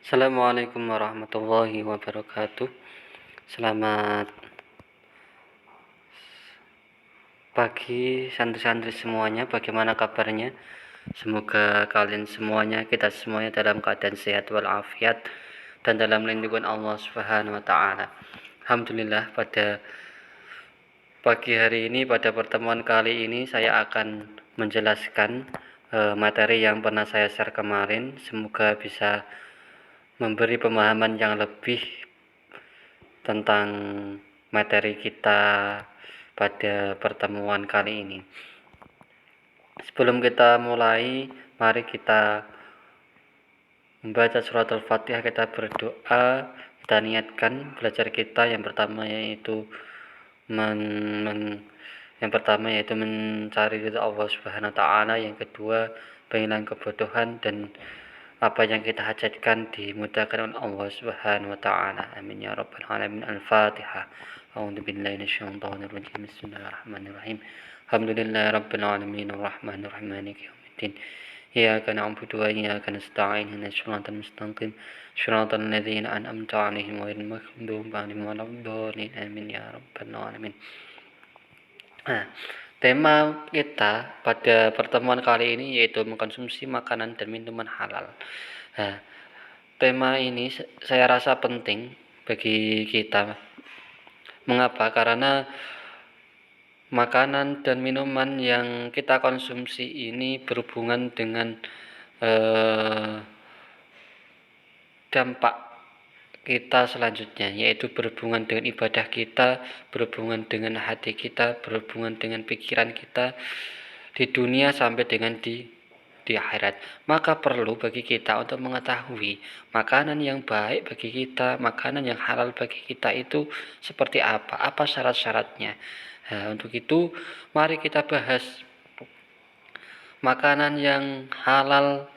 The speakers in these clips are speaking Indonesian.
Assalamualaikum warahmatullahi wabarakatuh. Selamat pagi santri-santri semuanya. Bagaimana kabarnya? Semoga kalian semuanya, kita semuanya dalam keadaan sehat walafiat dan dalam lindungan Allah Subhanahu wa taala. Alhamdulillah, pada pagi hari ini, pada pertemuan kali ini saya akan menjelaskan materi yang pernah saya share kemarin. Semoga bisa memberi pemahaman yang lebih tentang materi kita pada pertemuan kali ini. Sebelum kita mulai, mari kita membaca surat Al-Fatihah, kita berdoa, kita niatkan belajar kita yang pertama yaitu mencari ridha Allah Subhanahu wa taala, yang kedua penghilang kebodohan, dan apa yang kita hajatkan dimudahkan oleh Allah Subhanahu wa taala. Amin ya rabbal alamin. Al-Fatihah. A'udzubillahi minasyaitonir rajim. Bismillahirrahmanirrahim. Alhamdulillahirabbil alamin arrahmanir rahim maliki yaumiddin. Iyyaka na'budu wa iyyaka nasta'in. Ihdinas siratal mustaqim. Shiratal ladzina an'amta 'alaihim ghairil maghdubi 'alaihim waladdallin. Amin ya rabbal alamin. Tema kita pada pertemuan kali ini yaitu mengkonsumsi makanan dan minuman halal. Tema ini saya rasa penting bagi kita. Mengapa? Karena makanan dan minuman yang kita konsumsi ini berhubungan dengan dampak kita selanjutnya, yaitu berhubungan dengan ibadah kita, berhubungan dengan hati kita, berhubungan dengan pikiran kita di dunia sampai dengan di akhirat. Maka perlu bagi kita untuk mengetahui makanan yang baik bagi kita, makanan yang halal bagi kita itu seperti apa syarat-syaratnya. Untuk itu mari kita bahas makanan yang halal,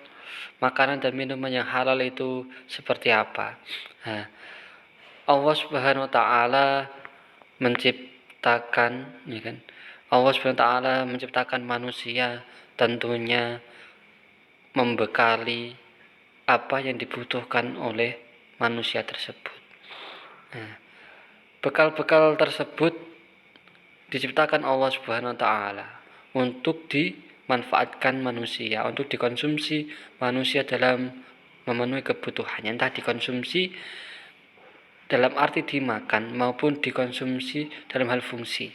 makanan dan minuman yang halal itu seperti apa. Allah Subhanahu wa taala menciptakan, ya kan? Allah Subhanahu wa taala menciptakan manusia tentunya membekali apa yang dibutuhkan oleh manusia tersebut. Bekal-bekal tersebut diciptakan Allah Subhanahu wa taala untuk dimanfaatkan manusia, untuk dikonsumsi manusia dalam memenuhi kebutuhannya, entah dikonsumsi dalam arti dimakan maupun dikonsumsi dalam hal fungsi.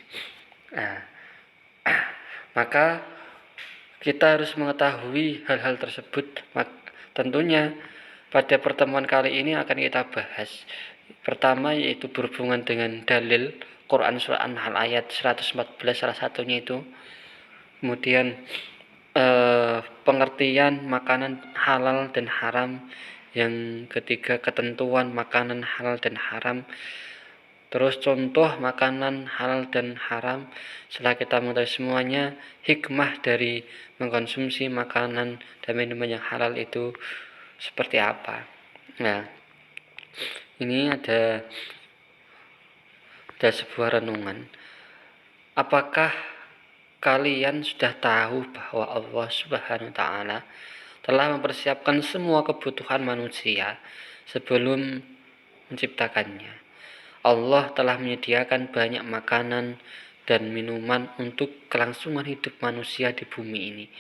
Maka kita harus mengetahui hal-hal tersebut. Tentunya pada pertemuan kali ini akan kita bahas. Pertama yaitu berhubungan dengan dalil Quran surah An-Nahl ayat 114 salah satunya itu. Kemudian pengertian makanan halal dan haram. Yang ketiga ketentuan makanan halal dan haram. Terus contoh makanan halal dan haram. Setelah kita mengetahui semuanya, hikmah dari mengkonsumsi makanan dan minuman yang halal itu seperti apa. Nah, ini ada sebuah renungan. Apakah kalian sudah tahu bahwa Allah Subhanahu wa taala telah mempersiapkan semua kebutuhan manusia sebelum menciptakannya? Allah telah menyediakan banyak makanan dan minuman untuk kelangsungan hidup manusia di bumi ini.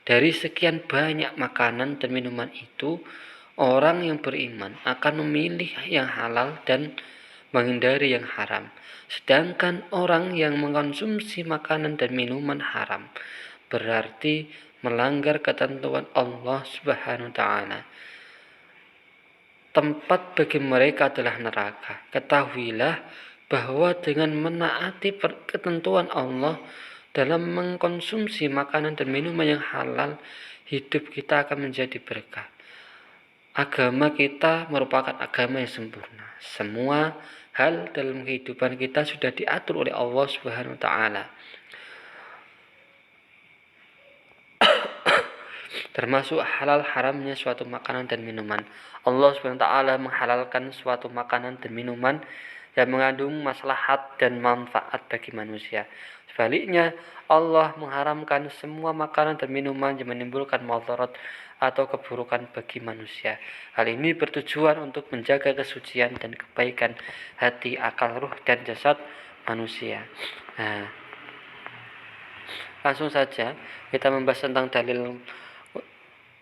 Dari sekian banyak makanan dan minuman itu, orang yang beriman akan memilih yang halal dan menghindari yang haram. Sedangkan orang yang mengkonsumsi makanan dan minuman haram berarti melanggar ketentuan Allah Subhanahu wa taala. Tempat bagi mereka adalah neraka. Ketahuilah bahwa dengan menaati ketentuan Allah dalam mengkonsumsi makanan dan minuman yang halal, hidup kita akan menjadi berkah. Agama kita merupakan agama yang sempurna. Semua hal dalam kehidupan kita sudah diatur oleh Allah Subhanahu wa taala. Termasuk halal haramnya suatu makanan dan minuman. Allah Subhanahu wa taala menghalalkan suatu makanan dan minuman yang mengandung maslahat dan manfaat bagi manusia. Sebaliknya, Allah mengharamkan semua makanan dan minuman yang menimbulkan mudarat atau keburukan bagi manusia. Hal ini bertujuan untuk menjaga kesucian dan kebaikan hati, akal, ruh, dan jasad manusia. Nah, langsung saja kita membahas tentang dalil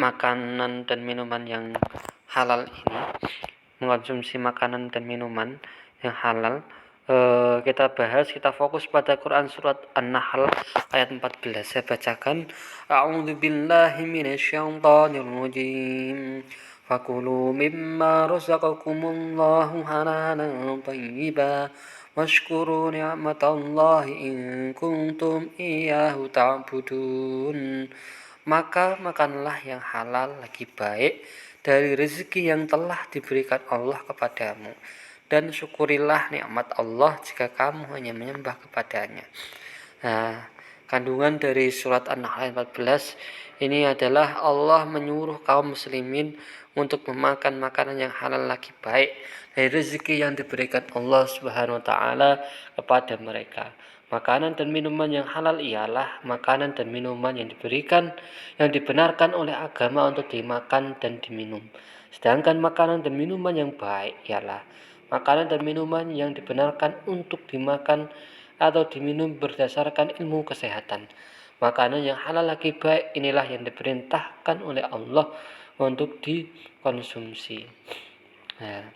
makanan dan minuman yang halal ini. Mengkonsumsi makanan dan minuman yang halal, kita bahas, kita fokus pada Quran surat An-Nahl ayat 14. Saya bacakan, A'udzubillahi minasyaitonirrajim. Fakulu mimma razaqakumullahu halalan thayyiban washkuru ni'matallahi in kuntum iyyahu ta'budun. Maka makanlah yang halal lagi baik dari rezeki yang telah diberikan Allah kepadamu, dan syukurilah nikmat Allah jika kamu hanya menyembah kepadanya. Nah, kandungan dari surat An-Nahl 14 ini adalah Allah menyuruh kaum muslimin untuk memakan makanan yang halal lagi baik dari rezeki yang diberikan Allah Subhanahu wa taala kepada mereka. Makanan dan minuman yang halal ialah makanan dan minuman yang dibenarkan oleh agama untuk dimakan dan diminum. Sedangkan makanan dan minuman yang baik ialah makanan dan minuman yang dibenarkan untuk dimakan atau diminum berdasarkan ilmu kesehatan. Makanan yang halal lagi baik inilah yang diperintahkan oleh Allah untuk dikonsumsi. Nah,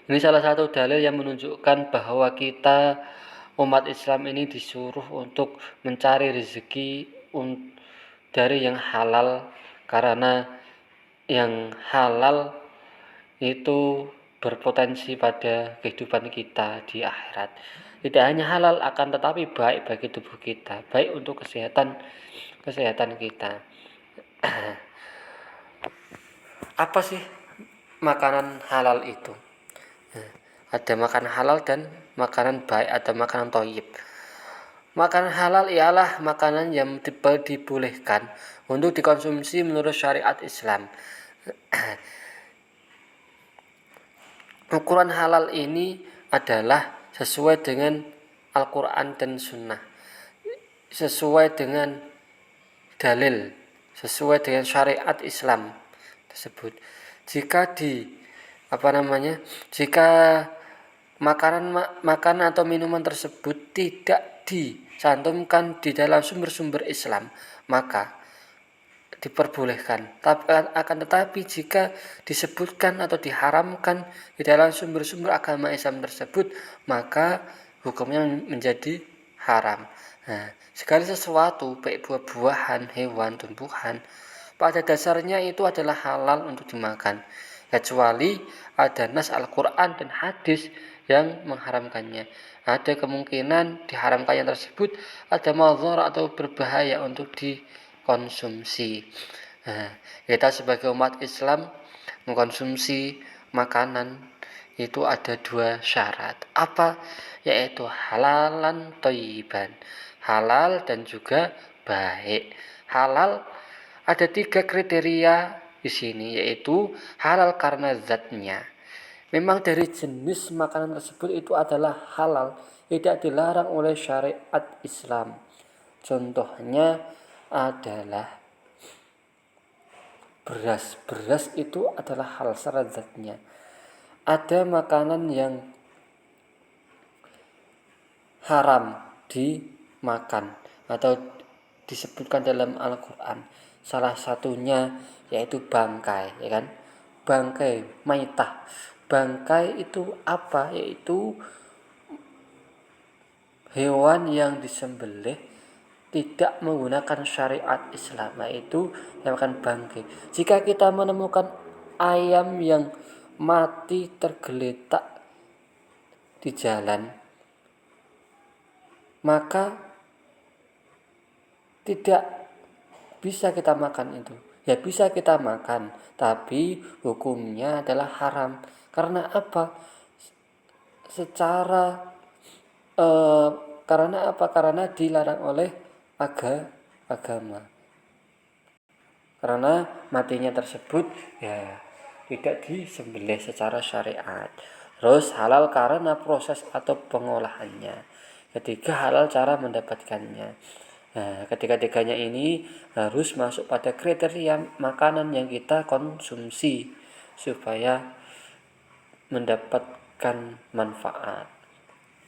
ini salah satu dalil yang menunjukkan bahwa kita umat Islam ini disuruh untuk mencari rezeki dari yang halal, karena yang halal itu berpotensi pada kehidupan kita di akhirat. Tidak hanya halal, akan tetapi baik bagi tubuh kita, baik untuk kesehatan kita. Apa sih makanan halal itu? Ada makanan halal dan makanan baik atau makanan thayyib. Makanan halal ialah makanan yang dibolehkan untuk dikonsumsi menurut syariat Islam. Ukuran halal ini adalah sesuai dengan Al-Quran dan Sunnah, sesuai dengan dalil, sesuai dengan syariat Islam tersebut. Jika makanan atau minuman tersebut tidak dicantumkan di dalam sumber-sumber Islam, maka diperbolehkan. Akan tetapi jika disebutkan atau diharamkan di dalam sumber-sumber agama Islam tersebut, maka hukumnya menjadi haram. Nah, segala sesuatu, baik buah-buahan, hewan, tumbuhan, pada dasarnya itu adalah halal untuk dimakan, kecuali ada nas Al-Quran dan hadis yang mengharamkannya. Ada kemungkinan diharamkannya tersebut ada madzhar atau berbahaya untuk dikonsumsi. Nah, kita sebagai umat Islam mengkonsumsi makanan itu ada 2 syarat. Apa? Yaitu halalan thayyiban, halal dan juga baik. Halal ada 3 kriteria di sini, yaitu halal karena zatnya. Memang dari jenis makanan tersebut itu adalah halal, tidak dilarang oleh syariat Islam. Contohnya adalah beras. Beras itu adalah halal secara zatnya. Ada makanan yang haram dimakan atau disebutkan dalam Al-Quran. Salah satunya yaitu bangkai, ya kan? Bangkai, maitah. Bangkai itu apa? Yaitu hewan yang disembelih tidak menggunakan syariat Islam, yaitu yang makan bangkai. Jika kita menemukan ayam yang mati tergeletak di jalan, maka tidak bisa kita makan itu. Ya bisa kita makan, tapi hukumnya adalah haram. Karena apa? Karena dilarang oleh agama. Karena matinya tersebut ya tidak disembelih secara syariat. Terus halal karena proses atau pengolahannya. Ketiga, halal cara mendapatkannya. Nah, ketiga-tiganya ini harus masuk pada kriteria makanan yang kita konsumsi supaya mendapatkan manfaat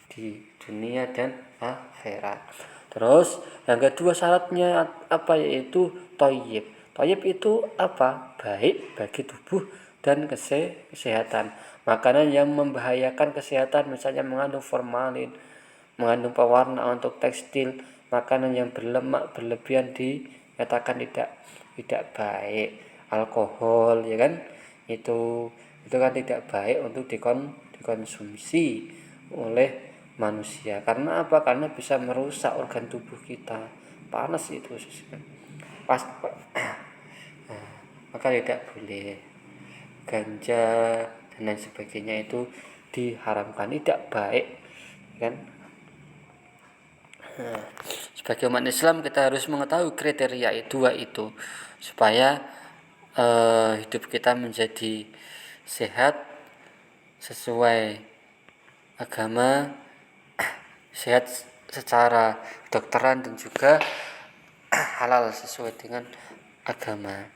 di dunia dan akhirat. Terus yang kedua syaratnya apa, yaitu thayyib. Thayyib itu apa? Baik bagi tubuh dan kesehatan. Makanan yang membahayakan kesehatan misalnya mengandung formalin, mengandung pewarna untuk tekstil, makanan yang berlemak berlebihan dinyatakan tidak baik. Alkohol, ya kan, itu kan tidak baik untuk dikonsumsi oleh manusia. Karena apa? Karena bisa merusak organ tubuh kita. Panas itu pas maka tidak boleh. Ganja dan lain sebagainya itu diharamkan, tidak baik, kan. Sebagai umat Islam kita harus mengetahui kriteria dua itu supaya hidup kita menjadi sehat sesuai agama, sehat secara kedokteran, dan juga halal sesuai dengan agama.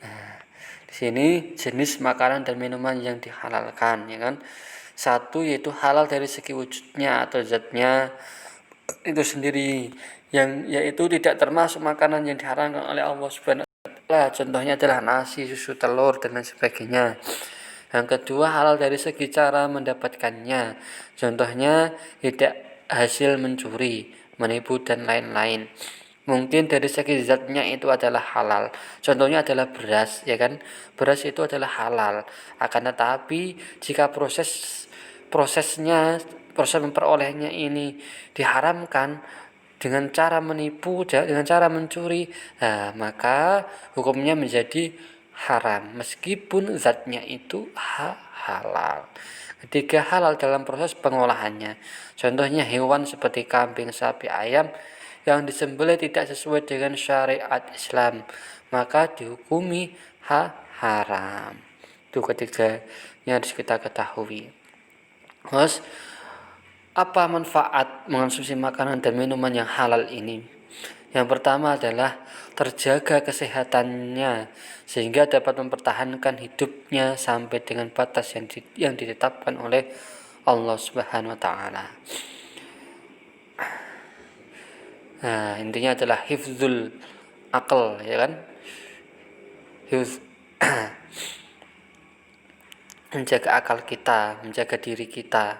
Nah, di sini jenis makanan dan minuman yang dihalalkan, ya kan. Satu, yaitu halal dari segi wujudnya atau zatnya itu sendiri, yang yaitu tidak termasuk makanan yang diharamkan oleh Allah Subhanahu wa taala. Contohnya adalah nasi, susu, telur dan lain sebagainya. Yang kedua, halal dari segi cara mendapatkannya. Contohnya tidak hasil mencuri, menipu dan lain-lain. Mungkin dari segi zatnya itu adalah halal. Contohnya adalah beras, ya kan? Beras itu adalah halal. Akan tetapi jika proses memperolehnya ini diharamkan dengan cara menipu, dengan cara mencuri, nah, maka hukumnya menjadi haram meskipun zatnya itu halal. Ketiga, halal dalam proses pengolahannya. Contohnya hewan seperti kambing, sapi, ayam yang disembelih tidak sesuai dengan syariat Islam, maka dihukumi haram. Itu ketiganya harus kita ketahui. Terus, apa manfaat mengonsumsi makanan dan minuman yang halal ini? Yang pertama adalah terjaga kesehatannya sehingga dapat mempertahankan hidupnya sampai dengan batas yang ditetapkan oleh Allah Subhanahu wa taala. Nah, intinya adalah hifzul akal, ya kan? Menjaga akal kita, menjaga diri kita.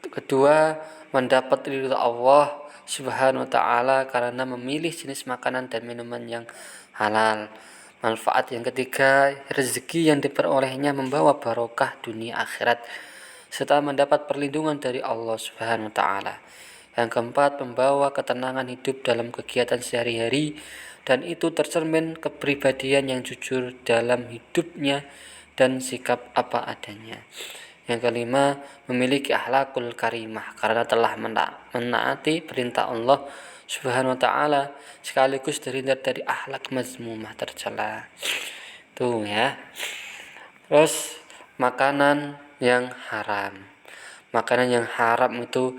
Kedua, mendapat ridho Allah Subhanahu wa taala karena memilih jenis makanan dan minuman yang halal. Manfaat yang ketiga, rezeki yang diperolehnya membawa barokah dunia akhirat serta mendapat perlindungan dari Allah Subhanahu wa taala. Yang keempat, membawa ketenangan hidup dalam kegiatan sehari-hari, dan itu tercermin kepribadian yang jujur dalam hidupnya dan sikap apa adanya. Yang kelima, memiliki akhlakul karimah karena telah menaati perintah Allah Subhanahu wa taala sekaligus terhindar dari akhlak mazmumah tercela. Tuh ya. Terus makanan yang haram. Makanan yang haram itu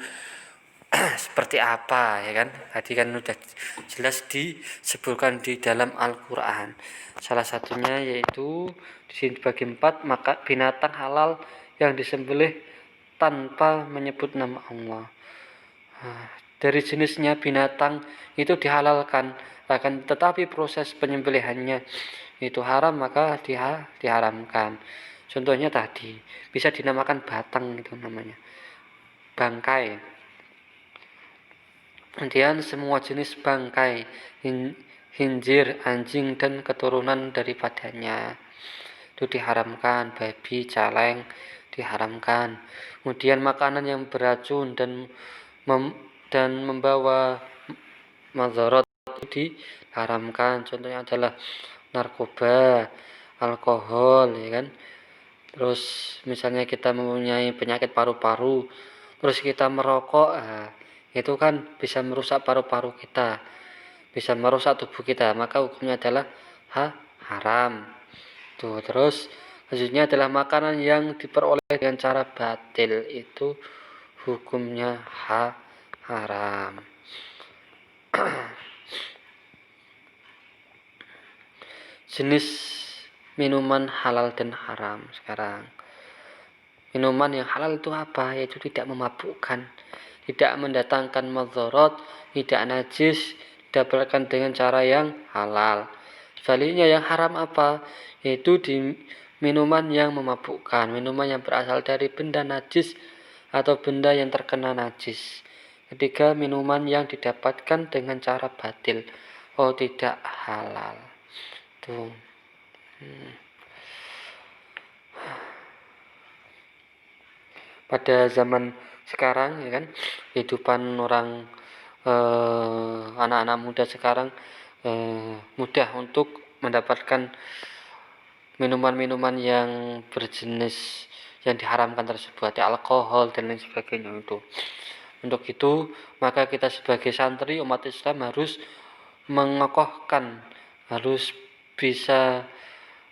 seperti apa, ya kan? Tadi kan sudah jelas disebutkan di dalam Al-Qur'an. Salah satunya yaitu di sini bagi 4, maka binatang halal yang disembelih tanpa menyebut nama Allah. Dari jenisnya binatang itu dihalalkan, akan tetapi proses penyembelihannya itu haram, maka diharamkan. Contohnya tadi bisa dinamakan batang, itu namanya bangkai. Kemudian semua jenis bangkai, khinzir, anjing dan keturunan daripadanya itu diharamkan. Babi, celeng diharamkan. Kemudian makanan yang beracun dan membawa madzarat itu diharamkan. Contohnya adalah narkoba, alkohol, ya kan. Terus misalnya kita mempunyai penyakit paru-paru, terus kita merokok, itu kan bisa merusak paru-paru kita, bisa merusak tubuh kita, maka hukumnya adalah haram. Tuh, terus selanjutnya adalah makanan yang diperoleh dengan cara batil, itu hukumnya haram. Jenis minuman halal dan haram sekarang. Minuman yang halal itu apa? Yaitu tidak memabukkan, tidak mendatangkan madharat, tidak najis, didapatkan dengan cara yang halal. Sebaliknya yang haram apa? Yaitu di minuman yang memabukkan, minuman yang berasal dari benda najis atau benda yang terkena najis. Ketiga, minuman yang didapatkan dengan cara batil, tidak halal. Tuh. Pada zaman sekarang ya kan, kehidupan orang anak-anak muda sekarang mudah untuk mendapatkan minuman-minuman yang berjenis yang diharamkan tersebut, alkohol dan lain sebagainya itu. Untuk itu, maka kita sebagai santri umat Islam harus mengokohkan, harus bisa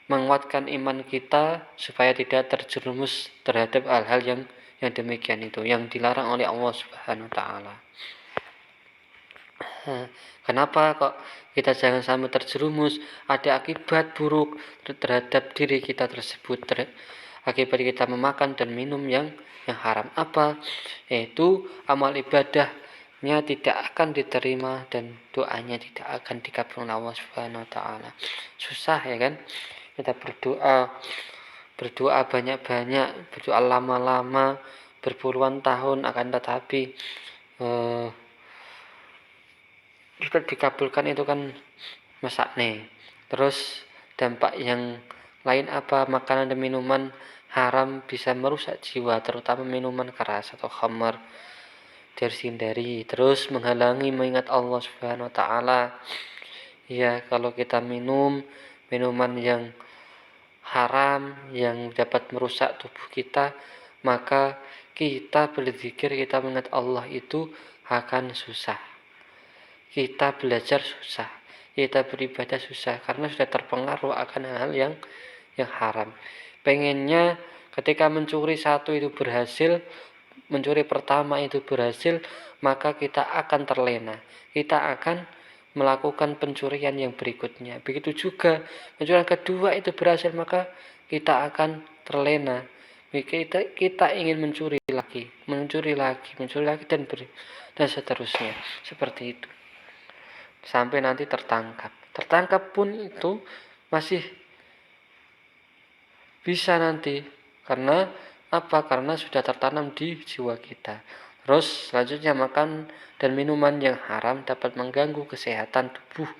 menguatkan iman kita supaya tidak terjerumus terhadap hal-hal yang demikian itu, yang dilarang oleh Allah Subhanahu wa taala. Kenapa kok kita jangan sampai terjerumus? Ada akibat buruk terhadap diri kita tersebut, akibat kita memakan dan minum yang haram. Apa? Yaitu amal ibadahnya tidak akan diterima dan doanya tidak akan dikabulkan Allah Subhanahu wa taala. Susah ya kan? Kita berdoa banyak-banyak, berdoa lama-lama, berpuluhan tahun, akan tetapi kita dikabulkan itu kan mesakne. Terus dampak yang lain apa? Makanan dan minuman haram bisa merusak jiwa, terutama minuman keras atau khamar, harus hindari. Terus menghalangi mengingat Allah Subhanahu wa taala. Ya, kalau kita minum minuman yang haram yang dapat merusak tubuh kita, maka kita berzikir, kita mengingat Allah itu akan susah. Kita belajar susah, kita beribadah susah karena sudah terpengaruh akan hal-hal yang haram. Pengennya ketika mencuri satu itu berhasil, mencuri pertama itu berhasil, maka kita akan terlena, kita akan melakukan pencurian yang berikutnya. Begitu juga pencurian kedua itu berhasil, maka kita akan terlena, kita ingin mencuri lagi dan seterusnya, seperti itu sampai nanti tertangkap pun itu masih bisa nanti, karena apa? Karena sudah tertanam di jiwa kita. Terus selanjutnya, makan dan minuman yang haram dapat mengganggu kesehatan tubuh.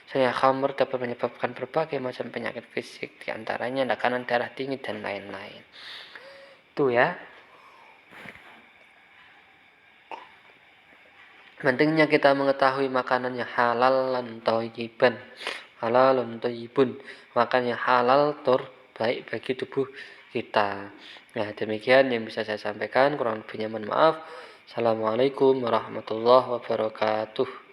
Misalnya khamr dapat menyebabkan berbagai macam penyakit fisik, diantaranya tekanan darah tinggi dan lain-lain. Itu ya. Pentingnya kita mengetahui makanan yang halal dan thayyibun, makan yang halal terbaik bagi tubuh kita. Nah, demikian yang bisa saya sampaikan, kurang lebihnya mohon maaf. Assalamualaikum warahmatullahi wabarakatuh.